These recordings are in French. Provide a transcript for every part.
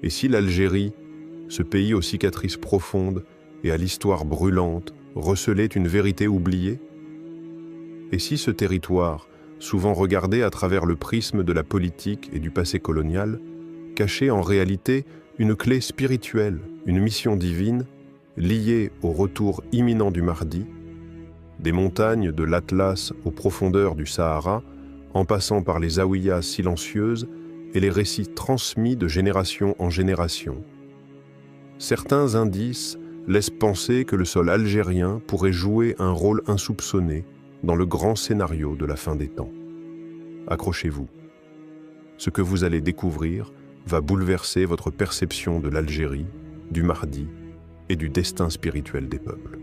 Et si l'Algérie, ce pays aux cicatrices profondes et à l'histoire brûlante, recelait une vérité oubliée? Et si ce territoire, souvent regardé à travers le prisme de la politique et du passé colonial, cachait en réalité une clé spirituelle, une mission divine, liée au retour imminent du Mahdi, des montagnes de l'Atlas aux profondeurs du Sahara, en passant par les zaouïas silencieuses et les récits transmis de génération en génération. Certains indices laissent penser que le sol algérien pourrait jouer un rôle insoupçonné dans le grand scénario de la fin des temps. Accrochez-vous. Ce que vous allez découvrir va bouleverser votre perception de l'Algérie, du Mahdi et du destin spirituel des peuples.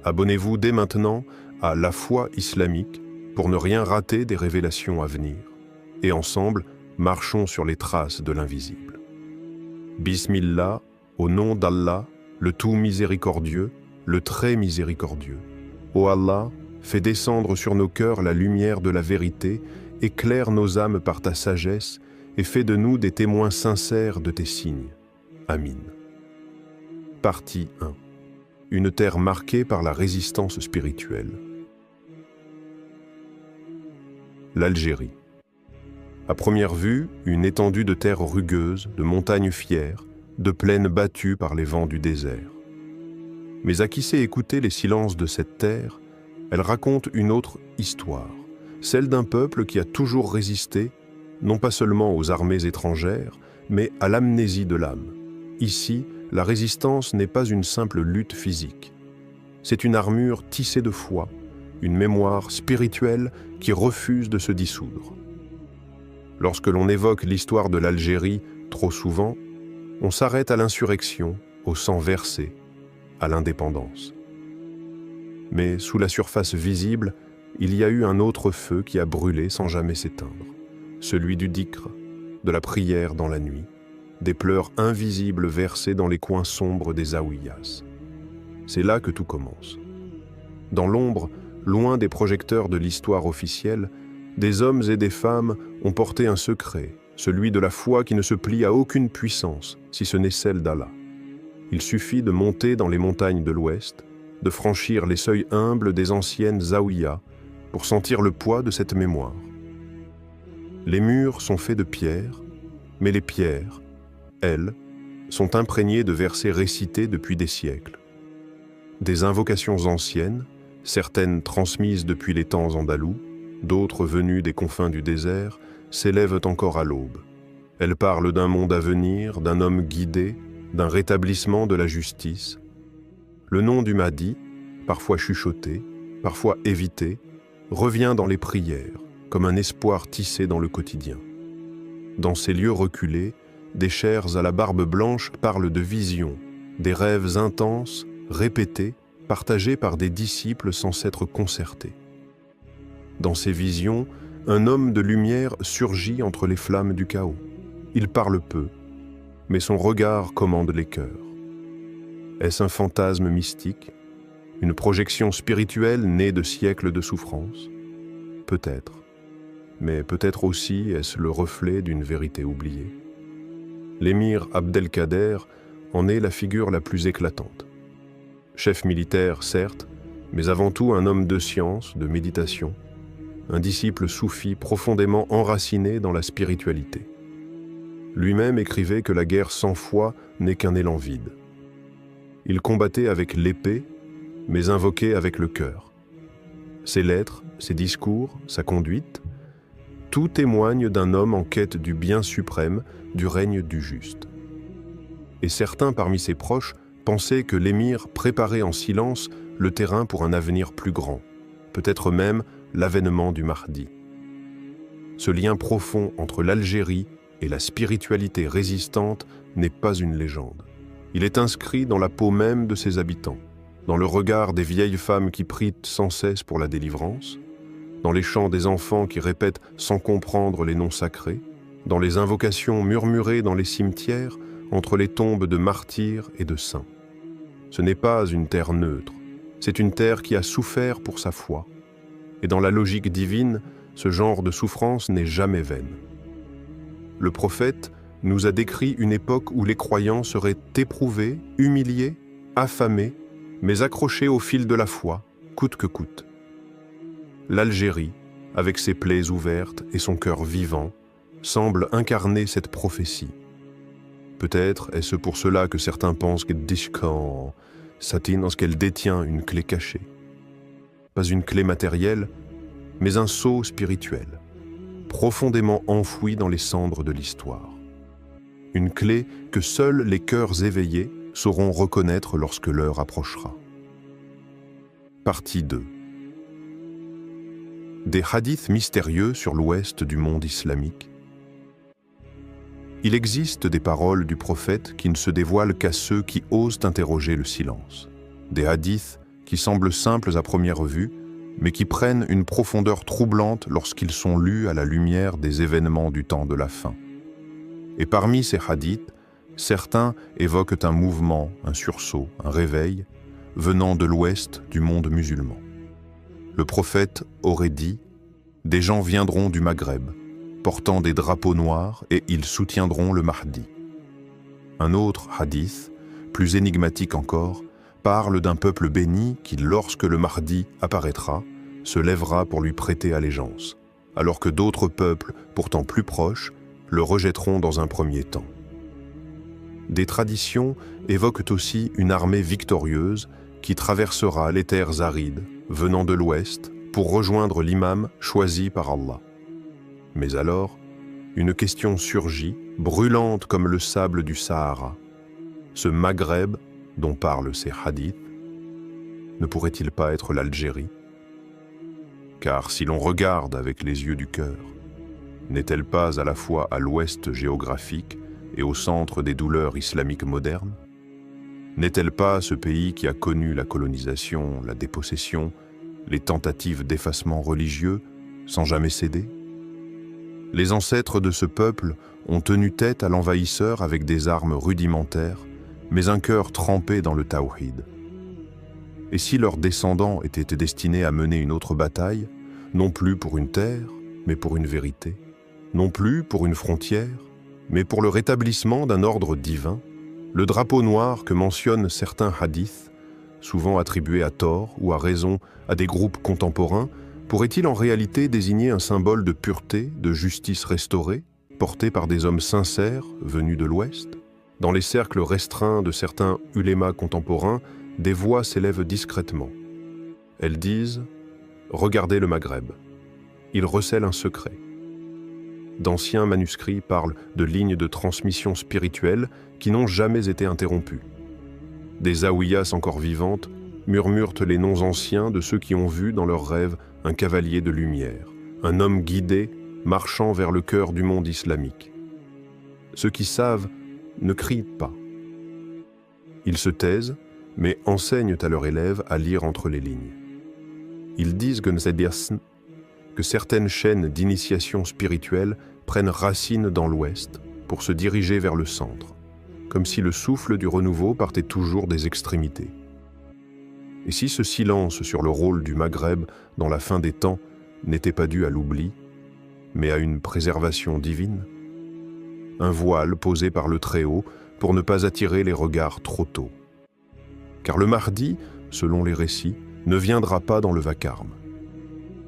Abonnez-vous dès maintenant à La Foi islamique pour ne rien rater des révélations à venir. Et ensemble, marchons sur les traces de l'invisible. Bismillah, au nom d'Allah, le tout miséricordieux, le très miséricordieux. Ô Allah, fais descendre sur nos cœurs la lumière de la vérité, éclaire nos âmes par ta sagesse et fais de nous des témoins sincères de tes signes. Amin. Partie 1. Une terre marquée par la résistance spirituelle. L'Algérie. À première vue, une étendue de terre rugueuse, de montagnes fières, de plaines battues par les vents du désert. Mais à qui sait écouter les silences de cette terre, elle raconte une autre histoire, celle d'un peuple qui a toujours résisté, non pas seulement aux armées étrangères, mais à l'amnésie de l'âme. Ici, la résistance n'est pas une simple lutte physique. C'est une armure tissée de foi, une mémoire spirituelle qui refuse de se dissoudre. Lorsque l'on évoque l'histoire de l'Algérie, trop souvent, on s'arrête à l'insurrection, au sang versé, à l'indépendance. Mais sous la surface visible, il y a eu un autre feu qui a brûlé sans jamais s'éteindre, celui du dhikr, de la prière dans la nuit, des pleurs invisibles versés dans les coins sombres des zaouïas. C'est là que tout commence. Dans l'ombre, loin des projecteurs de l'histoire officielle, des hommes et des femmes ont porté un secret, celui de la foi qui ne se plie à aucune puissance, si ce n'est celle d'Allah. Il suffit de monter dans les montagnes de l'Ouest, de franchir les seuils humbles des anciennes zaouïas pour sentir le poids de cette mémoire. Les murs sont faits de pierre, mais les pierres, elles, sont imprégnées de versets récités depuis des siècles. Des invocations anciennes, certaines transmises depuis les temps andalous, d'autres venues des confins du désert, s'élèvent encore à l'aube. Elles parlent d'un monde à venir, d'un homme guidé, d'un rétablissement de la justice. Le nom du Mahdi, parfois chuchoté, parfois évité, revient dans les prières, comme un espoir tissé dans le quotidien. Dans ces lieux reculés, des chairs à la barbe blanche parlent de visions, des rêves intenses, répétés, partagés par des disciples sans s'être concertés. Dans ces visions, un homme de lumière surgit entre les flammes du chaos. Il parle peu, mais son regard commande les cœurs. Est-ce un fantasme mystique, une projection spirituelle née de siècles de souffrance? Peut-être, mais peut-être aussi est-ce le reflet d'une vérité oubliée. L'émir Abdelkader en est la figure la plus éclatante. Chef militaire, certes, mais avant tout un homme de science, de méditation, un disciple soufi profondément enraciné dans la spiritualité. Lui-même écrivait que la guerre sans foi n'est qu'un élan vide. Il combattait avec l'épée, mais invoquait avec le cœur. Ses lettres, ses discours, sa conduite, tout témoigne d'un homme en quête du bien suprême, du règne du juste. Et certains parmi ses proches pensaient que l'émir préparait en silence le terrain pour un avenir plus grand, peut-être même l'avènement du Mahdi. Ce lien profond entre l'Algérie et la spiritualité résistante n'est pas une légende. Il est inscrit dans la peau même de ses habitants, dans le regard des vieilles femmes qui prient sans cesse pour la délivrance, dans les chants des enfants qui répètent sans comprendre les noms sacrés, dans les invocations murmurées dans les cimetières entre les tombes de martyrs et de saints. Ce n'est pas une terre neutre, c'est une terre qui a souffert pour sa foi. Et dans la logique divine, ce genre de souffrance n'est jamais vaine. Le prophète, nous a décrit une époque où les croyants seraient éprouvés, humiliés, affamés, mais accrochés au fil de la foi, coûte que coûte. L'Algérie, avec ses plaies ouvertes et son cœur vivant, semble incarner cette prophétie. Peut-être est-ce pour cela que certains pensent que Dishkan Satin, qu'elle détient une clé cachée. Pas une clé matérielle, mais un sceau spirituel, profondément enfoui dans les cendres de l'histoire. Une clé que seuls les cœurs éveillés sauront reconnaître lorsque l'heure approchera. Partie 2. Des hadiths mystérieux sur l'ouest du monde islamique. Il existe des paroles du prophète qui ne se dévoilent qu'à ceux qui osent interroger le silence. Des hadiths qui semblent simples à première vue, mais qui prennent une profondeur troublante lorsqu'ils sont lus à la lumière des événements du temps de la fin. Et parmi ces hadiths, certains évoquent un mouvement, un sursaut, un réveil, venant de l'ouest du monde musulman. Le prophète aurait dit « Des gens viendront du Maghreb, portant des drapeaux noirs et ils soutiendront le Mahdi. » Un autre hadith, plus énigmatique encore, parle d'un peuple béni qui, lorsque le Mahdi apparaîtra, se lèvera pour lui prêter allégeance, alors que d'autres peuples, pourtant plus proches, le rejetteront dans un premier temps. Des traditions évoquent aussi une armée victorieuse qui traversera les terres arides, venant de l'ouest, pour rejoindre l'imam choisi par Allah. Mais alors, une question surgit, brûlante comme le sable du Sahara. Ce Maghreb, dont parlent ces hadiths, ne pourrait-il pas être l'Algérie? Car si l'on regarde avec les yeux du cœur, n'est-elle pas à la fois à l'ouest géographique et au centre des douleurs islamiques modernes? N'est-elle pas ce pays qui a connu la colonisation, la dépossession, les tentatives d'effacement religieux, sans jamais céder? Les ancêtres de ce peuple ont tenu tête à l'envahisseur avec des armes rudimentaires, mais un cœur trempé dans le tawhid. Et si leurs descendants étaient destinés à mener une autre bataille, non plus pour une terre, mais pour une vérité, non plus pour une frontière, mais pour le rétablissement d'un ordre divin, le drapeau noir que mentionnent certains hadiths, souvent attribués à tort ou à raison à des groupes contemporains, pourrait-il en réalité désigner un symbole de pureté, de justice restaurée, porté par des hommes sincères venus de l'Ouest? Dans les cercles restreints de certains ulémas contemporains, des voix s'élèvent discrètement. Elles disent « Regardez le Maghreb, il recèle un secret ». D'anciens manuscrits parlent de lignes de transmission spirituelle qui n'ont jamais été interrompues. Des zaouïas encore vivantes murmurent les noms anciens de ceux qui ont vu dans leurs rêves un cavalier de lumière, un homme guidé marchant vers le cœur du monde islamique. Ceux qui savent ne crient pas. Ils se taisent, mais enseignent à leurs élèves à lire entre les lignes. Ils disent que certaines chaînes d'initiation spirituelle prennent racine dans l'ouest pour se diriger vers le centre, comme si le souffle du renouveau partait toujours des extrémités. Et si ce silence sur le rôle du Maghreb dans la fin des temps n'était pas dû à l'oubli, mais à une préservation divine? Un voile posé par le Très-Haut pour ne pas attirer les regards trop tôt. Car le Mahdi, selon les récits, ne viendra pas dans le vacarme.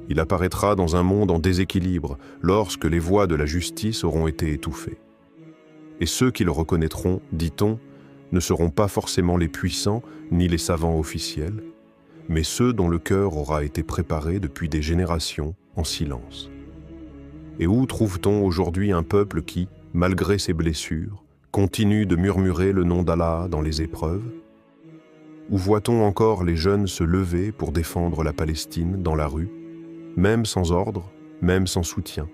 Il apparaîtra dans un monde en déséquilibre lorsque les voies de la justice auront été étouffées. Et ceux qui le reconnaîtront, dit-on, ne seront pas forcément les puissants ni les savants officiels, mais ceux dont le cœur aura été préparé depuis des générations en silence. Et où trouve-t-on aujourd'hui un peuple qui, malgré ses blessures, continue de murmurer le nom d'Allah dans les épreuves? Où voit-on encore les jeunes se lever pour défendre la Palestine dans la rue, même sans ordre, même sans soutien?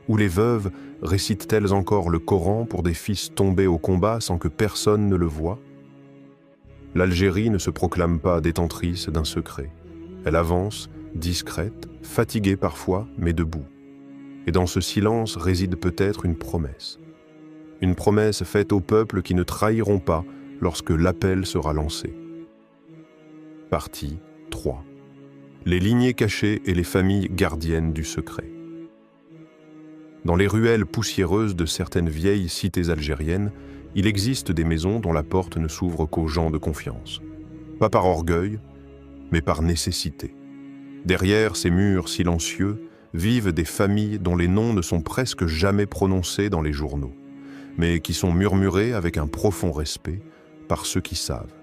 Où les veuves récitent-elles encore le Coran pour des fils tombés au combat sans que personne ne le voie? L'Algérie ne se proclame pas détentrice d'un secret. Elle avance, discrète, fatiguée parfois, mais debout. Et dans ce silence réside peut-être une promesse. Une promesse faite aux peuples qui ne trahiront pas lorsque l'appel sera lancé. Partie 3. Les lignées cachées et les familles gardiennes du secret. Dans les ruelles poussiéreuses de certaines vieilles cités algériennes, il existe des maisons dont la porte ne s'ouvre qu'aux gens de confiance. Pas par orgueil, mais par nécessité. Derrière ces murs silencieux vivent des familles dont les noms ne sont presque jamais prononcés dans les journaux, mais qui sont murmurés avec un profond respect par ceux qui savent.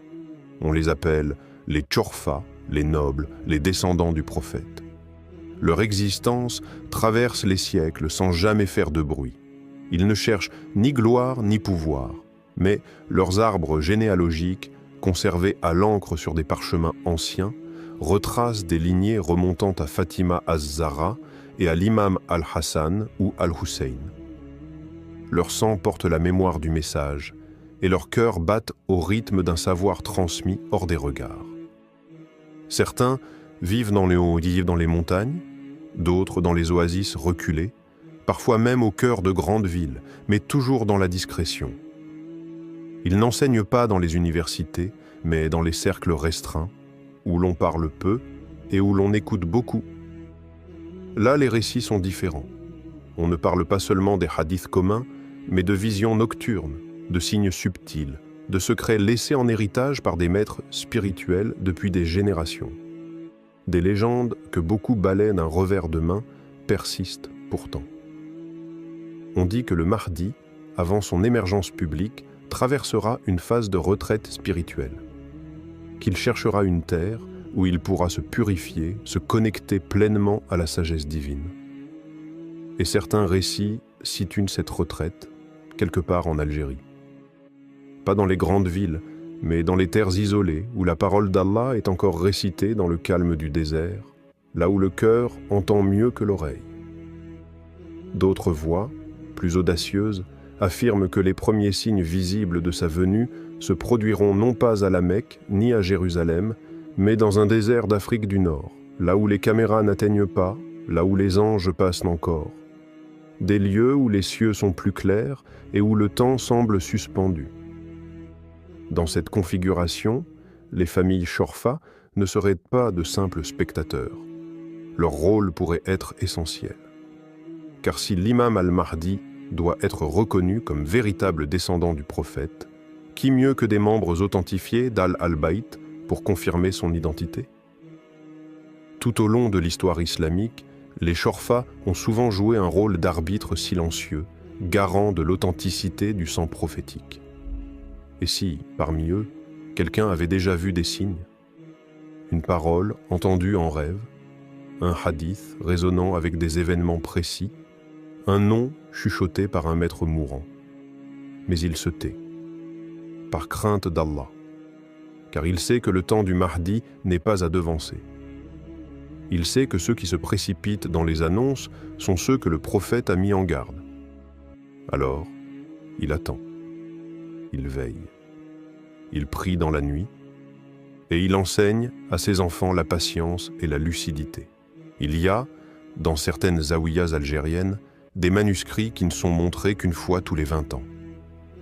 On les appelle les Tchorfa, les nobles, les descendants du prophète. Leur existence traverse les siècles sans jamais faire de bruit. Ils ne cherchent ni gloire ni pouvoir, mais leurs arbres généalogiques, conservés à l'encre sur des parchemins anciens, retracent des lignées remontant à Fatima az-Zahra et à l'imam al-Hassan ou al-Hussein. Leur sang porte la mémoire du message, et leurs cœurs battent au rythme d'un savoir transmis hors des regards. Certains vivent dans les montagnes, d'autres dans les oasis reculées, parfois même au cœur de grandes villes, mais toujours dans la discrétion. Ils n'enseignent pas dans les universités, mais dans les cercles restreints, où l'on parle peu et où l'on écoute beaucoup. Là, les récits sont différents. On ne parle pas seulement des hadiths communs, mais de visions nocturnes, de signes subtils, de secrets laissés en héritage par des maîtres spirituels depuis des générations. Des légendes que beaucoup balaient d'un revers de main persistent pourtant. On dit que le Mahdi, avant son émergence publique, traversera une phase de retraite spirituelle, qu'il cherchera une terre où il pourra se purifier, se connecter pleinement à la sagesse divine. Et certains récits situent cette retraite quelque part en Algérie. Pas dans les grandes villes, mais dans les terres isolées où la parole d'Allah est encore récitée dans le calme du désert, là où le cœur entend mieux que l'oreille. D'autres voix, plus audacieuses, affirment que les premiers signes visibles de sa venue se produiront non pas à la Mecque ni à Jérusalem, mais dans un désert d'Afrique du Nord, là où les caméras n'atteignent pas, là où les anges passent encore. Des lieux où les cieux sont plus clairs et où le temps semble suspendu. Dans cette configuration, les familles Chorfa ne seraient pas de simples spectateurs. Leur rôle pourrait être essentiel. Car si l'imam al-Mahdi doit être reconnu comme véritable descendant du prophète, qui mieux que des membres authentifiés d'Al al-Bayt pour confirmer son identité? Tout au long de l'histoire islamique, les Chorfa ont souvent joué un rôle d'arbitre silencieux, garant de l'authenticité du sang prophétique. Et si, parmi eux, quelqu'un avait déjà vu des signes? Une parole entendue en rêve, un hadith résonnant avec des événements précis, un nom chuchoté par un maître mourant. Mais il se tait, par crainte d'Allah, car il sait que le temps du Mahdi n'est pas à devancer. Il sait que ceux qui se précipitent dans les annonces sont ceux que le prophète a mis en garde. Alors, il attend, il veille, il prie dans la nuit, et il enseigne à ses enfants la patience et la lucidité. Il y a, dans certaines zaouïas algériennes, des manuscrits qui ne sont montrés qu'une fois tous les 20 ans.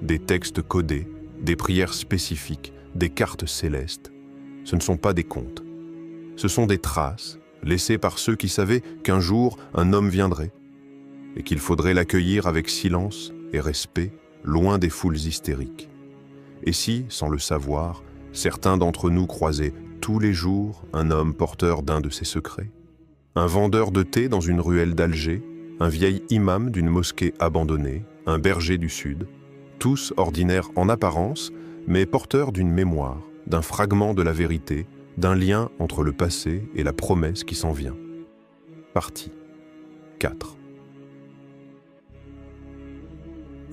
Des textes codés, des prières spécifiques, des cartes célestes. Ce ne sont pas des contes. Ce sont des traces laissées par ceux qui savaient qu'un jour un homme viendrait et qu'il faudrait l'accueillir avec silence et respect, loin des foules hystériques. Et si, sans le savoir, certains d'entre nous croisaient tous les jours un homme porteur d'un de ces secrets? Un vendeur de thé dans une ruelle d'Alger, un vieil imam d'une mosquée abandonnée, un berger du Sud, tous ordinaires en apparence, mais porteurs d'une mémoire, d'un fragment de la vérité, d'un lien entre le passé et la promesse qui s'en vient. Partie 4.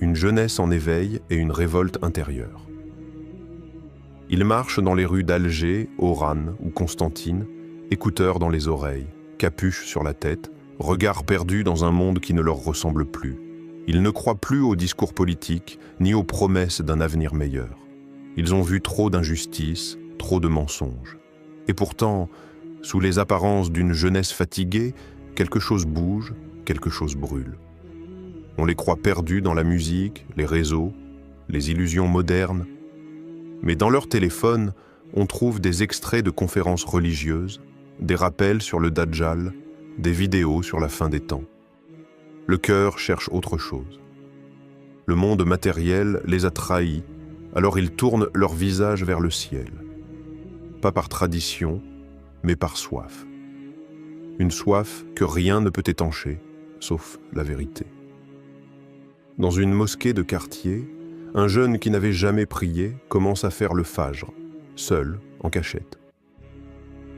Une jeunesse en éveil et une révolte intérieure. Ils marchent dans les rues d'Alger, Oran ou Constantine, écouteurs dans les oreilles, capuche sur la tête, regard perdu dans un monde qui ne leur ressemble plus. Ils ne croient plus aux discours politiques, ni aux promesses d'un avenir meilleur. Ils ont vu trop d'injustices, trop de mensonges. Et pourtant, sous les apparences d'une jeunesse fatiguée, quelque chose bouge, quelque chose brûle. On les croit perdus dans la musique, les réseaux, les illusions modernes. Mais dans leur téléphone, on trouve des extraits de conférences religieuses, des rappels sur le Dajjal, des vidéos sur la fin des temps. Le cœur cherche autre chose. Le monde matériel les a trahis, alors ils tournent leur visage vers le ciel. Pas par tradition, mais par soif. Une soif que rien ne peut étancher, sauf la vérité. Dans une mosquée de quartier, un jeune qui n'avait jamais prié commence à faire le fajr, seul, en cachette.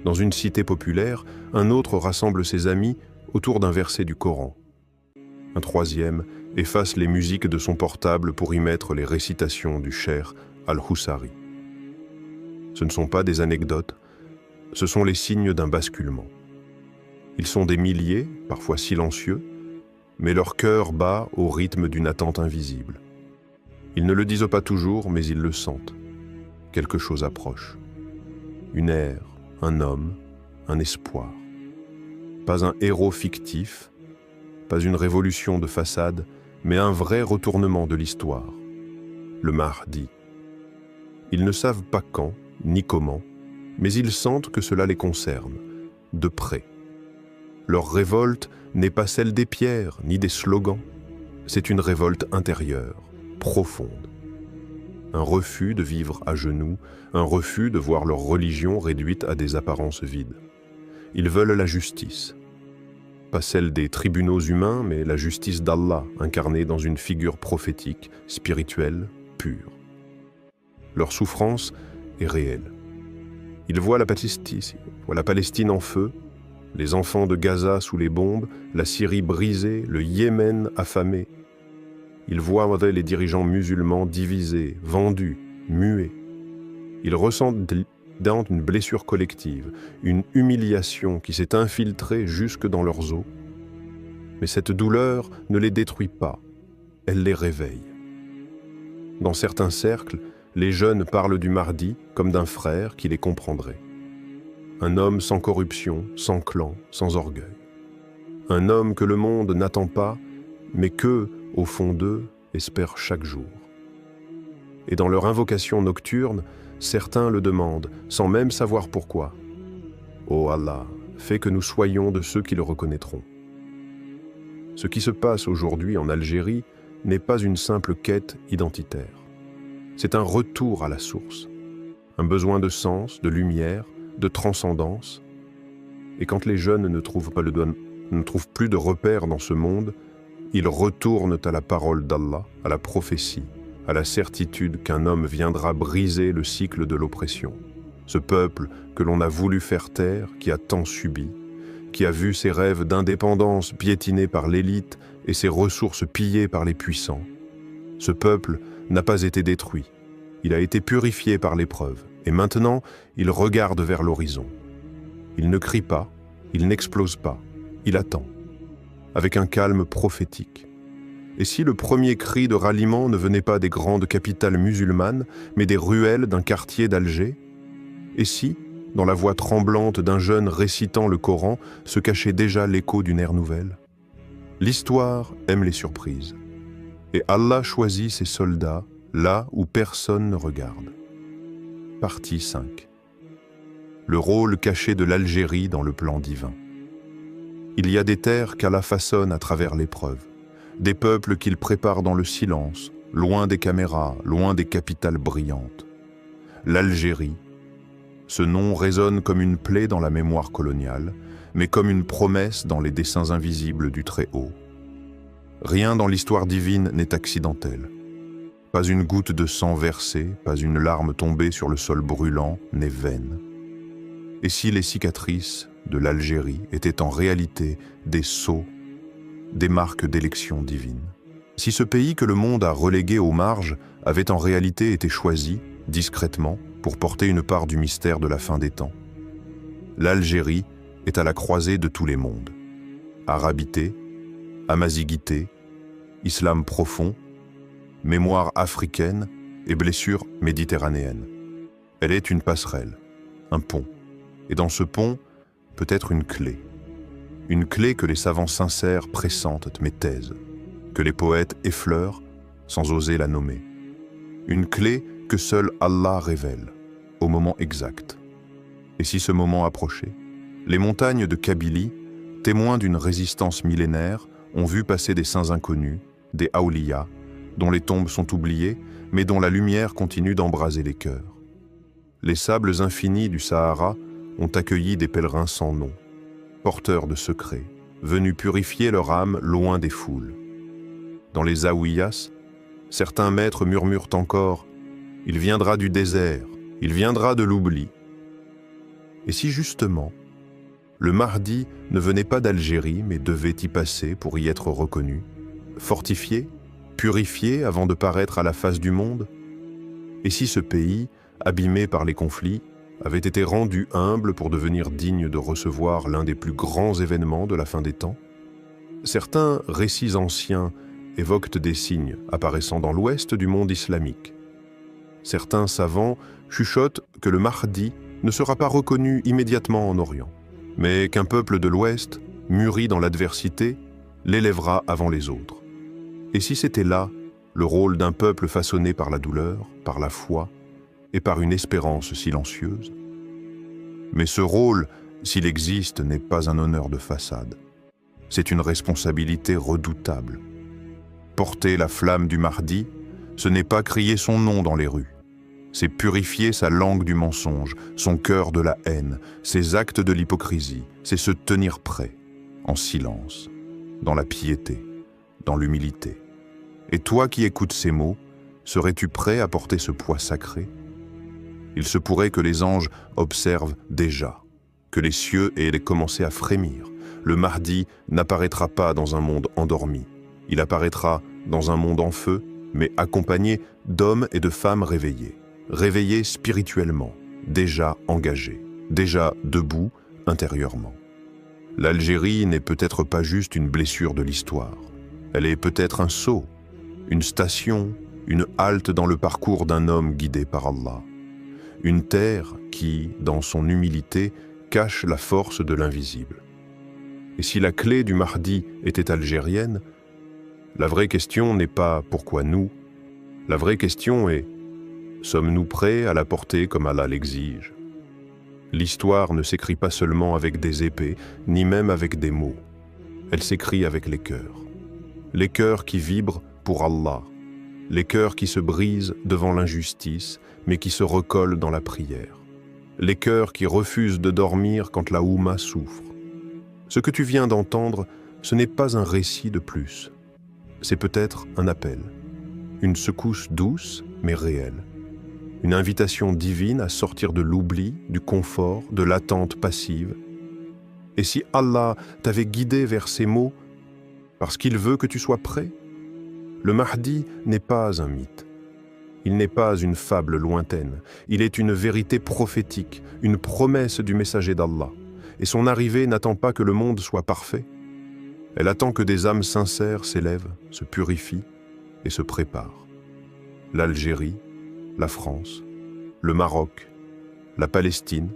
Dans une cité populaire, un autre rassemble ses amis autour d'un verset du Coran. Un troisième efface les musiques de son portable pour y mettre les récitations du cheikh Al-Husari. Ce ne sont pas des anecdotes, ce sont les signes d'un basculement. Ils sont des milliers, parfois silencieux, mais leur cœur bat au rythme d'une attente invisible. Ils ne le disent pas toujours, mais ils le sentent. Quelque chose approche. Une ère, un homme, un espoir. Pas un héros fictif, pas une révolution de façade, mais un vrai retournement de l'histoire. Le Mahdi. Ils ne savent pas quand, ni comment, mais ils sentent que cela les concerne, de près. Leur révolte n'est pas celle des pierres, ni des slogans. C'est une révolte intérieure, profonde. Un refus de vivre à genoux, un refus de voir leur religion réduite à des apparences vides. Ils veulent la justice. Pas celle des tribunaux humains, mais la justice d'Allah, incarnée dans une figure prophétique, spirituelle, pure. Leur souffrance est réelle. Ils voient la Palestine en feu, les enfants de Gaza sous les bombes, la Syrie brisée, le Yémen affamé. Ils voient les dirigeants musulmans divisés, vendus, muets. Ils ressentent une blessure collective, une humiliation qui s'est infiltrée jusque dans leurs os. Mais cette douleur ne les détruit pas, elle les réveille. Dans certains cercles, les jeunes parlent du Mahdi comme d'un frère qui les comprendrait. Un homme sans corruption, sans clan, sans orgueil. Un homme que le monde n'attend pas, mais que, au fond d'eux, espèrent chaque jour. Et dans leur invocation nocturne, certains le demandent, sans même savoir pourquoi. Ô Allah, fais que nous soyons de ceux qui le reconnaîtront. Ce qui se passe aujourd'hui en Algérie n'est pas une simple quête identitaire. C'est un retour à la source, un besoin de sens, de lumière, de transcendance. Et quand les jeunes ne trouvent plus de repères dans ce monde, ils retournent à la parole d'Allah, à la prophétie, à la certitude qu'un homme viendra briser le cycle de l'oppression. Ce peuple que l'on a voulu faire taire, qui a tant subi, qui a vu ses rêves d'indépendance piétinés par l'élite et ses ressources pillées par les puissants. Ce peuple n'a pas été détruit. Il a été purifié par l'épreuve. Et maintenant, il regarde vers l'horizon. Il ne crie pas, il n'explose pas, il attend, avec un calme prophétique. Et si le premier cri de ralliement ne venait pas des grandes capitales musulmanes, mais des ruelles d'un quartier d'Alger? Et si, dans la voix tremblante d'un jeune récitant le Coran, se cachait déjà l'écho d'une ère nouvelle? L'histoire aime les surprises. Et Allah choisit ses soldats là où personne ne regarde. Partie 5. Le rôle caché de l'Algérie dans le plan divin. Il y a des terres qu'Allah façonne à travers l'épreuve, des peuples qu'il prépare dans le silence, loin des caméras, loin des capitales brillantes. L'Algérie, ce nom résonne comme une plaie dans la mémoire coloniale, mais comme une promesse dans les dessins invisibles du Très-Haut. Rien dans l'histoire divine n'est accidentel. Pas une goutte de sang versée, pas une larme tombée sur le sol brûlant n'est vaine. Et si les cicatrices de l'Algérie étaient en réalité des sceaux, des marques d'élection divine? Si ce pays que le monde a relégué aux marges avait en réalité été choisi, discrètement, pour porter une part du mystère de la fin des temps? L'Algérie est à la croisée de tous les mondes. Arabité, amaziguité, islam profond, mémoire africaine et blessure méditerranéenne. Elle est une passerelle, un pont. Et dans ce pont, peut-être une clé. Une clé que les savants sincères pressentent mais taisent, que les poètes effleurent sans oser la nommer. Une clé que seul Allah révèle, au moment exact. Et si ce moment approchait? Les montagnes de Kabylie, témoins d'une résistance millénaire, ont vu passer des saints inconnus, des awliya, dont les tombes sont oubliées, mais dont la lumière continue d'embraser les cœurs. Les sables infinis du Sahara ont accueilli des pèlerins sans nom, porteurs de secrets, venus purifier leur âme loin des foules. Dans les Zawiyas, certains maîtres murmurent encore « Il viendra du désert, il viendra de l'oubli ». Et si justement, le Mahdi ne venait pas d'Algérie mais devait y passer pour y être reconnu, fortifié, purifié avant de paraître à la face du monde? Et si ce pays, abîmé par les conflits, avait été rendu humble pour devenir digne de recevoir l'un des plus grands événements de la fin des temps? Certains récits anciens évoquent des signes apparaissant dans l'ouest du monde islamique. Certains savants chuchotent que le Mahdi ne sera pas reconnu immédiatement en Orient, mais qu'un peuple de l'ouest, mûri dans l'adversité, l'élèvera avant les autres. Et si c'était là le rôle d'un peuple façonné par la douleur, par la foi et par une espérance silencieuse? Mais ce rôle, s'il existe, n'est pas un honneur de façade. C'est une responsabilité redoutable. Porter la flamme du Mahdi, ce n'est pas crier son nom dans les rues. C'est purifier sa langue du mensonge, son cœur de la haine, ses actes de l'hypocrisie. C'est se tenir prêt, en silence, dans la piété, dans l'humilité. Et toi qui écoutes ces mots, serais-tu prêt à porter ce poids sacré? Il se pourrait que les anges observent déjà, que les cieux aient commencé à frémir. Le Mahdi n'apparaîtra pas dans un monde endormi. Il apparaîtra dans un monde en feu, mais accompagné d'hommes et de femmes réveillés. Réveillés spirituellement, déjà engagés, déjà debout intérieurement. L'Algérie n'est peut-être pas juste une blessure de l'histoire. Elle est peut-être un saut, une station, une halte dans le parcours d'un homme guidé par Allah. Une terre qui, dans son humilité, cache la force de l'invisible. Et si la clé du Mahdi était algérienne, la vraie question n'est pas « pourquoi nous ?». La vraie question est « sommes-nous prêts à la porter comme Allah l'exige ?» L'histoire ne s'écrit pas seulement avec des épées, ni même avec des mots. Elle s'écrit avec les cœurs. Les cœurs qui vibrent pour Allah. Les cœurs qui se brisent devant l'injustice, mais qui se recollent dans la prière. Les cœurs qui refusent de dormir quand la Oumma souffre. Ce que tu viens d'entendre, ce n'est pas un récit de plus. C'est peut-être un appel, une secousse douce mais réelle, une invitation divine à sortir de l'oubli, du confort, de l'attente passive. Et si Allah t'avait guidé vers ces mots, parce qu'il veut que tu sois prêt, le Mahdi n'est pas un mythe. Il n'est pas une fable lointaine. Il est une vérité prophétique, une promesse du messager d'Allah. Et son arrivée n'attend pas que le monde soit parfait. Elle attend que des âmes sincères s'élèvent, se purifient et se préparent. L'Algérie, la France, le Maroc, la Palestine,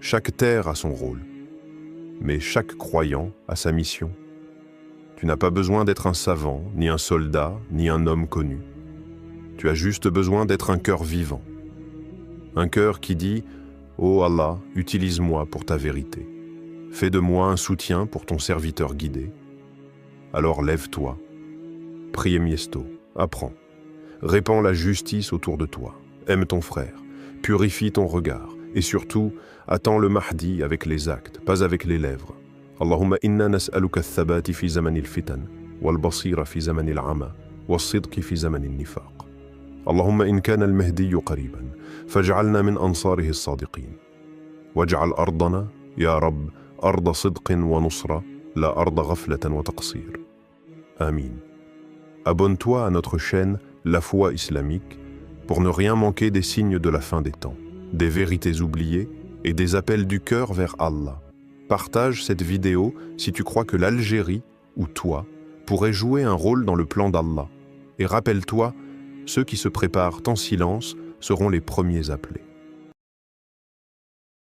chaque terre a son rôle. Mais chaque croyant a sa mission. Tu n'as pas besoin d'être un savant, ni un soldat, ni un homme connu. Tu as juste besoin d'être un cœur vivant. Un cœur qui dit « Oh Allah, utilise-moi pour ta vérité. Fais de moi un soutien pour ton serviteur guidé. » Alors lève-toi. Prie miesto, apprends. Répands la justice autour de toi. Aime ton frère. Purifie ton regard. Et surtout, attends le Mahdi avec les actes, pas avec les lèvres. Allahumma inna nas'aluka al-thabati fi zaman al-fitan, wal-basira fi zaman al-ama, wal-sidqi fi zaman al-nifaq. اللهم إن كان المهدي قريبا فاجعلنا من أنصاره الصادقين واجعل أرضنا يا رب أرض صدق ونصرة لا أرض غفلة وتقصير آمين. Abonne-toi à notre chaîne La Foi Islamique pour ne rien manquer des signes de la fin des temps, des vérités oubliées et des appels du cœur vers Allah. Partage cette vidéo si tu crois que l'Algérie, ou toi, pourrait jouer un rôle dans le plan d'Allah. Et rappelle-toi, ceux qui se préparent en silence seront les premiers appelés.